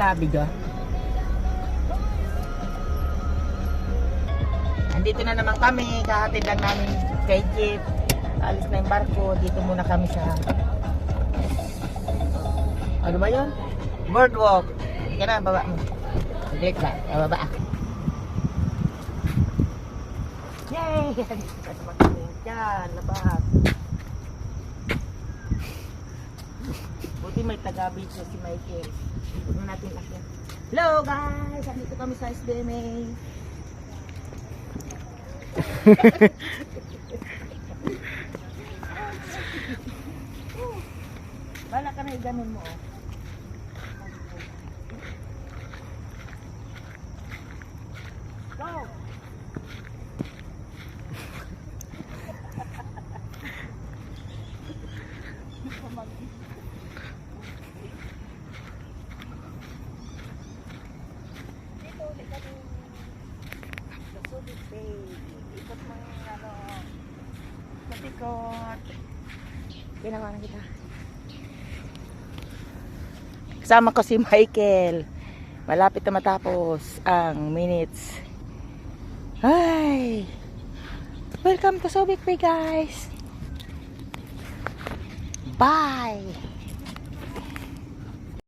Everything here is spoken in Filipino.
nagkabigo. Andito na naman kami, kahatid lang namin kay Jeep. Alis na yung barko, dito muna kami sa ano ba yun? Boardwalk. Ika na, baba mo. Click ba? Baba. Yay! Kasi magkaming dyan, labas. Buti may taga-video si Michael. Dito na natin akyan. Hello guys! Andito kami sa SBMA. Bala ka na i-ganon mo, oh. Go! Dito ulit kami sa Subic Bay. Ikot mo yung patikot. Ginawa na kita. Kasama ko si Michael. Malapit na matapos ang minutes. Hi! Welcome to Subic Bay, guys! Bye!